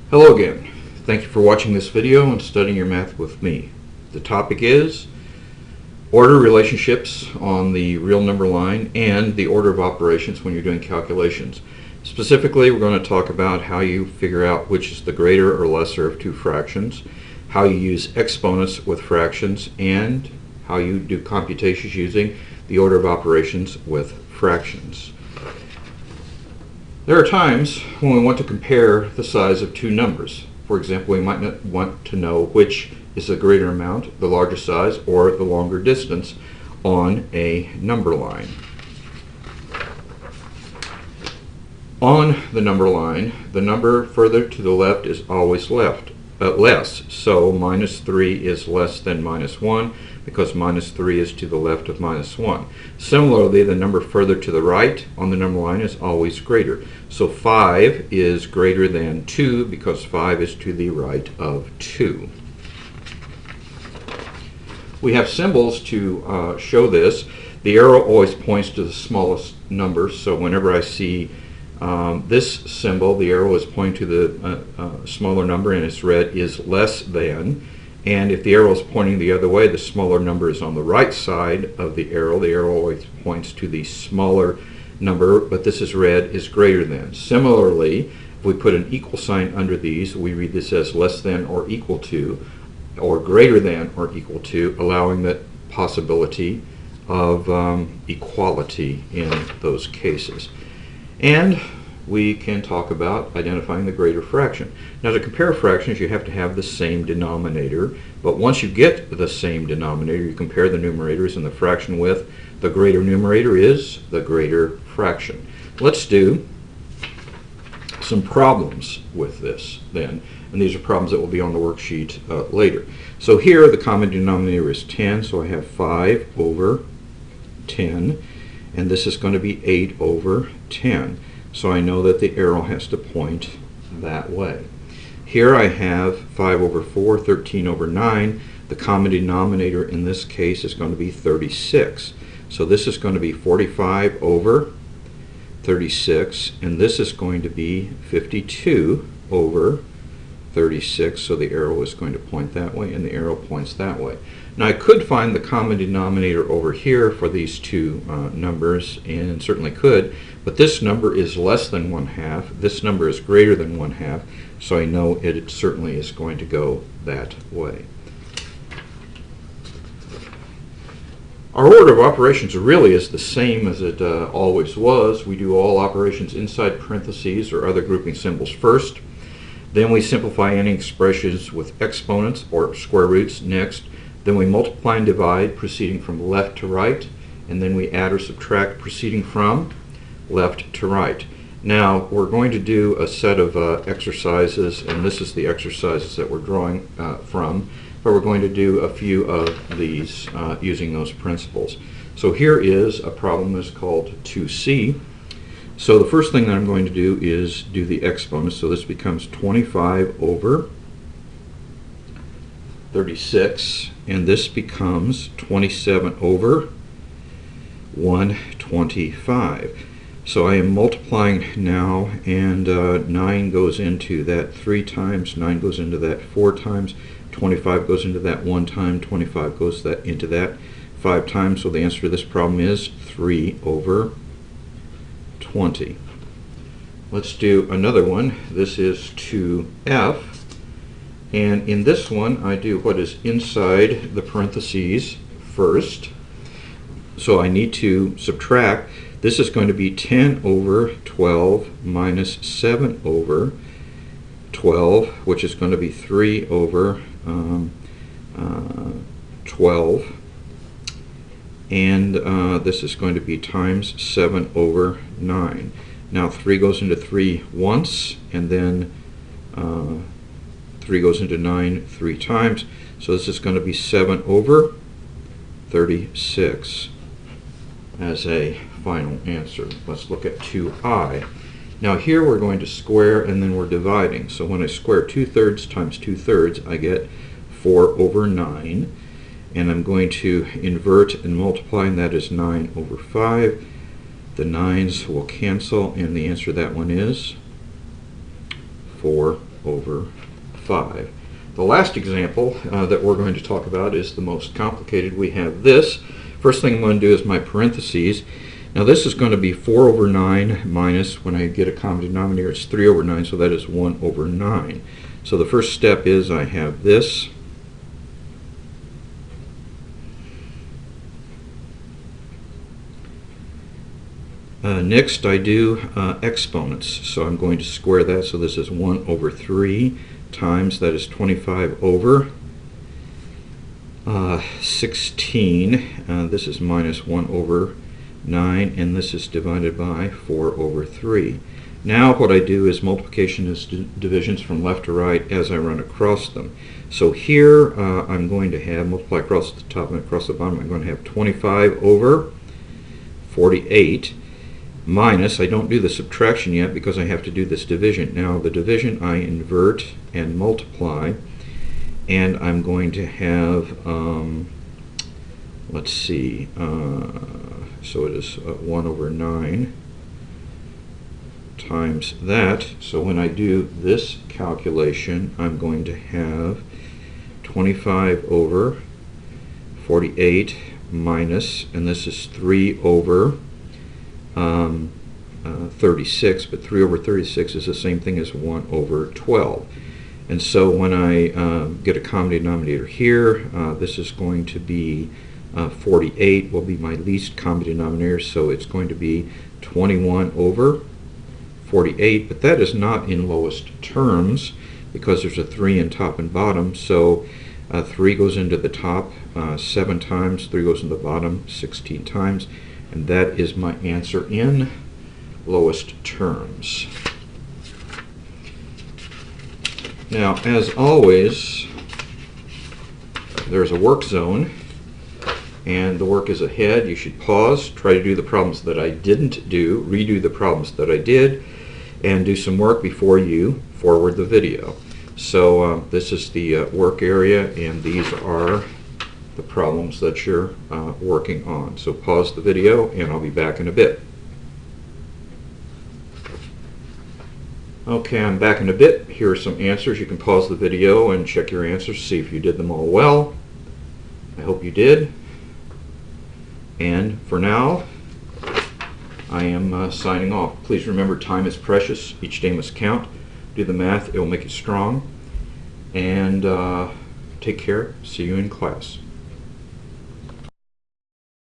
Hello again. Thank you for watching this video and studying your math with me. The topic is order relationships on the real number line and the order of operations when you're doing calculations. Specifically, we're going to talk about how you figure out which is the greater or lesser of two fractions, how you use exponents with fractions, and how you do computations using the order of operations with fractions. There are times when we want to compare the size of two numbers. For example, we might want to know which is the greater amount, the larger size, or the longer distance on a number line. On the number line, the number further to the left is always less. So minus 3 is less than minus 1 because minus 3 is to the left of minus 1. Similarly, the number further to the right on the number line is always greater. So 5 is greater than 2 because 5 is to the right of 2. We have symbols to show this. The arrow always points to the smallest number, so whenever I see this symbol, the arrow is pointing to the smaller number, and it's red is less than. And if the arrow is pointing the other way, the smaller number is on the right side of the arrow. The arrow always points to the smaller number, but this is red is greater than. Similarly, if we put an equal sign under these, we read this as less than or equal to, or greater than or equal to, allowing the possibility of equality in those cases. And we can talk about identifying the greater fraction. Now, to compare fractions, you have to have the same denominator, but once you get the same denominator, you compare the numerators, and the fraction with the greater numerator is the greater fraction. Let's do some problems with this then, and these are problems that will be on the worksheet later. So here the common denominator is 10, so I have 5 over 10, and this is going to be 8 over 10. So I know that the arrow has to point that way. Here I have 5 over 4, 13 over 9. The common denominator in this case is going to be 36. So this is going to be 45 over 36, and this is going to be 52 over 36. So the arrow is going to point that way, and the arrow points that way. Now I could find the common denominator over here for these two numbers, and certainly could, but this number is less than 1/2. This number is greater than 1/2, so I know it certainly is going to go that way. Our order of operations really is the same as it always was. We do all operations inside parentheses or other grouping symbols first. Then we simplify any expressions with exponents or square roots next. Then we multiply and divide proceeding from left to right, and then we add or subtract proceeding from left to right. Now we're going to do a set of exercises, and this is the exercises that we're drawing from, but we're going to do a few of these using those principles. So here is a problem that's called 2c. So the first thing that I'm going to do is do the exponents. So this becomes 25 over 36, and this becomes 27 over 125. So I am multiplying now, and 9 goes into that 3 times, 9 goes into that 4 times, 25 goes into that 1 time, 25 goes into that 5 times. So the answer to this problem is 3 over 20. Let's do another one. This is 2f. And in this one, I do what is inside the parentheses first. So I need to subtract. This is going to be 10 over 12 minus 7 over 12, which is going to be 3 over 12. And this is going to be times 7 over 9. Now 3 goes into 3 once, and then 3 goes into 9 3 times. So this is going to be 7 over 36 as a final answer. Let's look at 2i. Now here we're going to square, and then we're dividing. So when I square 2/3 times 2/3, I get 4 over 9. And I'm going to invert and multiply, and that is 9 over 5. The 9's will cancel, and the answer to that one is 4 over 5. The last example that we're going to talk about is the most complicated. We have this. First thing I'm going to do is my parentheses. Now this is going to be 4 over 9 minus, when I get a common denominator, it's 3 over 9, so that is 1 over 9. So the first step is I have this. Next I do exponents, so I'm going to square that, so this is 1 over 3 times, that is 25 over 16, this is minus 1 over 9, and this is divided by 4 over 3. Now what I do is multiplication is divisions from left to right as I run across them. So here I'm going to have, multiply across the top and across the bottom, I'm going to have 25 over 48 minus, I don't do the subtraction yet because I have to do this division. Now the division I invert and multiply, and I'm going to have, let's see, so it is 1 over 9 times that. So when I do this calculation, I'm going to have 25 over 48 minus, and this is 3 over 36, but 3 over 36 is the same thing as 1 over 12. And so when I get a common denominator here, this is going to be 48 will be my least common denominator, so it's going to be 21 over 48, but that is not in lowest terms because there's a 3 in top and bottom, so 3 goes into the top 7 times, 3 goes into the bottom 16 times, and that is my answer in lowest terms. Now, as always, there's a work zone, and the work is ahead. You should pause, try to do the problems that I didn't do, redo the problems that I did, and do some work before you forward the video. So this is the work area, and these are the problems that you're working on. So pause the video, and I'll be back in a bit. Okay, I'm back in a bit. Here are some answers. You can pause the video and check your answers, see if you did them all well. I hope you did. And for now, I am signing off. Please remember, time is precious. Each day must count. Do the math. It will make you strong. And take care. See you in class.